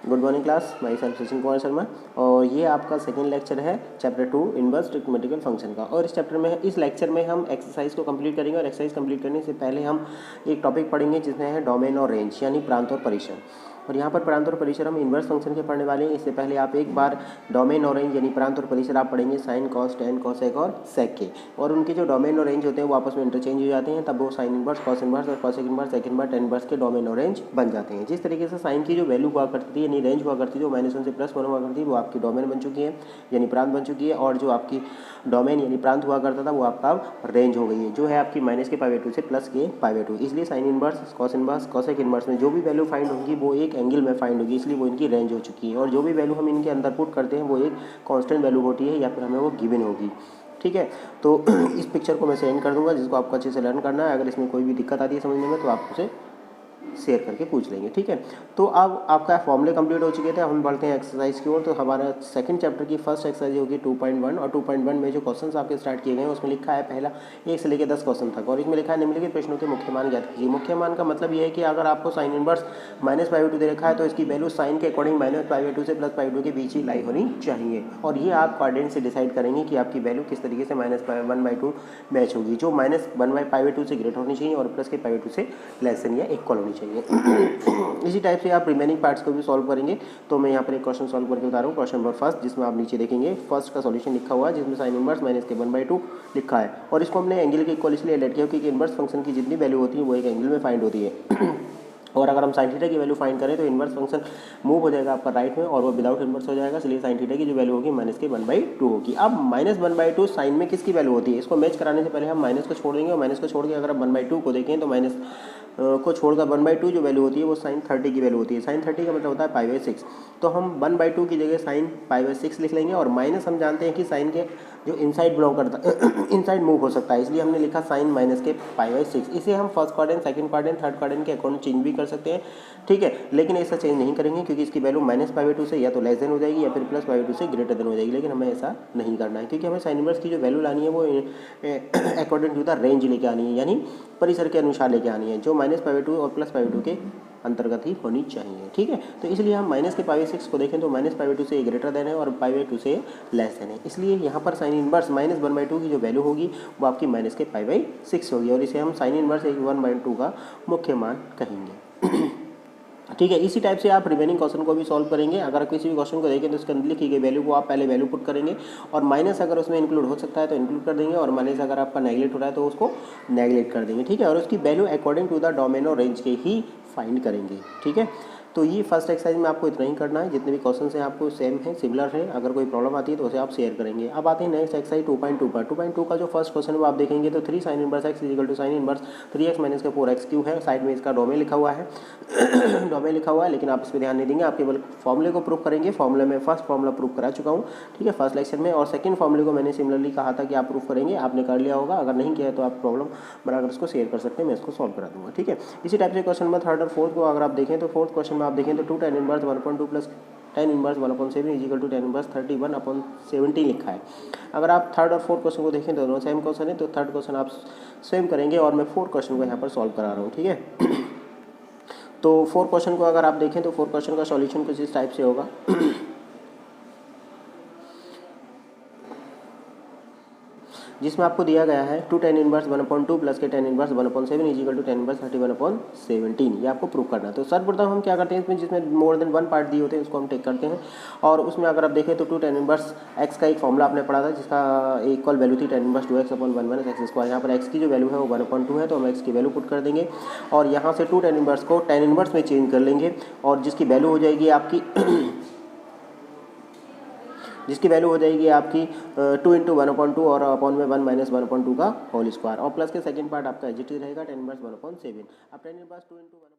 Good morning class, my self Sachin Kumar Sharma. और ये आपका सेकेंड लेक्चर है चैप्टर 2 इनवर्स ट्रिग्नोमेट्रिकल फंक्शन का। और इस लेक्चर में हम एक्सरसाइज को कंप्लीट करेंगे। और एक्सरसाइज कंप्लीट करने से पहले हम एक टॉपिक पढ़ेंगे जिसमें है डोमेन और रेंज, यानी प्रांत और परिसर। और यहाँ पर प्रांत और परिसर हम इनवर्स फंक्शन के पढ़ने वाले हैं। इससे पहले आप एक बार डोमेन और रेंज यानी प्रांत और परिसर आप पढ़ेंगे साइन कॉस टेन कॉसेक और सेक के। और उनके जो डोमेन और रेंज होते हैं वो आपस में इंटरचेंज हो जाते हैं, तब वो साइन इनवर्स, कॉस इनवर्स और cosec inverse, sec inverse, tan inverse के डोमेन और रेंज बन जाते हैं। जिस तरीके से साइन की जो वैल्यू हुआ करती थी यानी रेंज हुआ करती थी वो -1 से +1 हुआ करती थी, वो आपकी डोमेन बन चुकी है यानी प्रांत बन चुकी है। और जो आपकी डोमेन यानी प्रांत हुआ करता था वो आपका रेंज हो गई है, जो है आपकी -के π/2 से +के π/2। इसलिए sign inverse, cos inverse, cosec inverse में जो भी वैल्यू फाइंड होगी वो एक एंगल में फाइंड होगी, इसलिए वो इनकी रेंज हो चुकी है। और जो भी वैल्यू हम इनके अंदर पुट करते हैं वो एक कांस्टेंट वैल्यू होती है या फिर हमें वो गिवन होगी। ठीक है, तो इस पिक्चर को मैं सेंड कर दूंगा जिसको आपको अच्छे से लर्न करना है। अगर इसमें कोई भी दिक्कत आती है समझने में तो आप उसे शेयर करके पूछ लेंगे। ठीक है, तो अब आपका फॉर्मूले कंप्लीट हो चुके थे, हम बढ़ते हैं एक्सरसाइज की ओर। तो हमारा सेकंड चैप्टर की फर्स्ट एक्सरसाइज होगी 2.1। और 2.1 में जो क्वेश्चंस आपके स्टार्ट किए गए हैं उसमें लिखा है पहला 1 से लेकर 10 क्वेश्चन तक। और इसमें लिखा है निम्नलिखित प्रश्नों के मुख्य मान ज्ञात कीजिए। मुख्य मान का मतलब ये है कि अगर आपको साइन इनवर्स -π/2 दे रखा है तो इसकी वैल्यू साइन के अकॉर्डिंग -π/2 से +π/2 के बीच ही लाई होनी चाहिए। और ये आप कोऑर्डिनेट से डिसाइड करेंगे कि आपकी वैल्यू किस तरीके से -1/2 मैच होगी, जो -1/π/2 से ग्रेटर होनी चाहिए और +के π/2 से लेस या इक्वल होनी चाहिए। इसी टाइप से आप रिमेनिंग पार्ट्स को भी सॉल्व करेंगे। तो मैं यहाँ पर एक क्वेश्चन सॉल्व करके बता रहा हूँ। क्वेश्चन नंबर फर्स्ट, जिसमें आप नीचे देखेंगे फर्स्ट का सॉल्यूशन लिखा हुआ है, जिसमें साइन इनवर्स -के1/2 लिखा है। और इसको हमने एंगल के इक्वल इसलिए लेट किया क्योंकि इनवर्स फंक्शन की जितनी वैल्यू होती है वो एक एंगल में फाइंड होती है। और अगर हम साइन थीटा की वैल्यू फाइंड करें तो इनवर्स फंक्शन मूव हो जाएगा आपका राइट में और वो विदाउट इनवर्स हो जाएगा, इसलिए साइन थीटा की जो वैल्यू होगी -के1/2 होगी। अब -1/2 साइन में किसकी वैल्यू होती है, इसको मैच कराने से पहले हम माइनस को छोड़ देंगे। और माइनस को छोड़ के अगर हम 1/2 को देखें तो माइनस को छोड़कर 1/2 जो वैल्यू होती है वो साइन 30 की वैल्यू होती है। साइन 30 का मतलब होता है π/6। तो हम 1/2 की जगह साइन π/6 लिख लेंगे। और माइनस हम जानते हैं कि साइन के जो इनसाइड बिलोंग करता है इनसाइड मूव हो सकता है, इसलिए हमने लिखा साइन -के π/6। इसे हम first quadrant, second quadrant, third quadrant के अकॉर्डिंग चेंज भी कर सकते हैं। ठीक है, लेकिन ऐसा चेंज नहीं करेंगे क्योंकि इसकी वैल्यू -π/2 से या तो लेस देन हो जाएगी या फिर +π/2 से ग्रेटर देन हो जाएगी। लेकिन हमें ऐसा नहीं करना है क्योंकि हमें साइन इनवर्स की जो वैल्यू लानी है वो अकॉर्डिंग टू द रेंज लेके आनी है, यानी परिसर के अनुसार लेके आनी है, जो -π/2 और +π/2 के अंतर्गत ही होनी चाहिए। ठीक है, तो इसलिए हम -के π/6 को देखें तो -π/2 से ग्रेटर देन है और π/2 से लेस देन है, इसलिए यहाँ पर साइन इनवर्स -1/2 की जो वैल्यू होगी वो आपकी -के π/6 होगी। और इसे हम साइन इनवर्स 1/2 का मुख्य मान कहेंगे। ठीक है, इसी टाइप से आप रिमेनिंग क्वेश्चन को भी सॉल्व करेंगे। अगर किसी भी क्वेश्चन को देखें तो उसके अंदर लिखी गई वैल्यू को आप पहले वैल्यू पुट करेंगे और माइनस अगर उसमें इंक्लूड हो सकता है तो इंक्लूड कर देंगे और माइनस अगर आपका नेगलेक्ट हो रहा है तो उसको नेगलेक्ट कर देंगे। ठीक है, और उसकी value according to the domain और रेंज के ही फाइंड करेंगे। ठीक है, तो ये फर्स्ट एक्सरसाइज में आपको इतना ही करना है। जितने भी क्वेश्चन हैं आपको सेम है, सिमिलर है। अगर कोई प्रॉब्लम आती है तो उसे आप शेयर करेंगे। अब आते हैं नेक्स्ट एक्सरसाइज 2.2 पर। 2.2 का जो फर्स्ट क्वेश्चन है वो आप देखेंगे तो 3 sin inverse x equal to sine inverse 3x - के 4x³ है। साइड में इसका डोमेन लिखा हुआ है डोमेन लिखा हुआ है, लेकिन आप इस पर ध्यान नहीं देंगे, आप केवल फॉर्मूले को प्रूव करेंगे। फॉर्मूले में फर्स्ट फॉर्मूला प्रूव करा चुका हूँ, ठीक है, फर्स्ट लेक्चर में। और सेकंड फॉर्मूले को मैंने सिमिलरली कहा था कि आप प्रूव करेंगे, आपने कर लिया होगा। अगर नहीं किया है तो आप प्रॉब्लम बनाकर उसको शेयर कर सकते हैं, मैं इसको सॉल्व करा दूंगा। ठीक है, इसी टाइप से क्वेश्चन नंबर थर्ड और फोर्थ को अगर आप देखें तो फोर्थ क्वेश्चन में आप देखें तो 2 tan inverse 1/2 plus tan inverse 1/7 equal to tan inverse 31/17 लिखा है। अगर आप थर्ड और फोर्थ क्वेश्चन को देखें तो दोनों सेम क्वेश्चन है, तो थर्ड क्वेश्चन आप सेम करेंगे और मैं फोर्थ क्वेश्चन को यहाँ पर सॉल्व करा रहा हूँ। ठीक है, तो फोर्थ क्वेश्चन को अगर आप देखें तो फोर्थ क्वेश्चन का सॉल्यूशन कुछ इस टाइप से होगा जिसमें आपको दिया गया है 2 tan इनवर्स 1/2 प्लस के tan inverse 1/7 equal to tan inverse 31/17। ये आपको प्रूव करना है। तो सर्वप्रथम हम क्या करते हैं, इसमें जिसमें मोर देन 1 पार्ट दिए होते हैं उसको हम टेक करते हैं। और उसमें अगर आप देखें तो 2 tan इनवर्स x का एक फॉर्मूला आपने पढ़ा था जिसका इक्वल वैल्यू थी tan इनवर्स 2x/1 - x²। यहाँ पर x की जो वैल्यू है वो 1/2 है, तो हम x की वैल्यू पुट कर देंगे और यहाँ से 2 tan इनवर्स को tan इनवर्स में चेंज कर लेंगे और जिसकी वैल्यू हो जाएगी आपकी 2 × 1/2 और अपॉन में 1 - 1/2 का होल स्क्वायर। और प्लस के सेकंड पार्ट आपका एज इट इज रहेगा tan इनवर्स 1/7। अब tan इनवर्स 2 × 1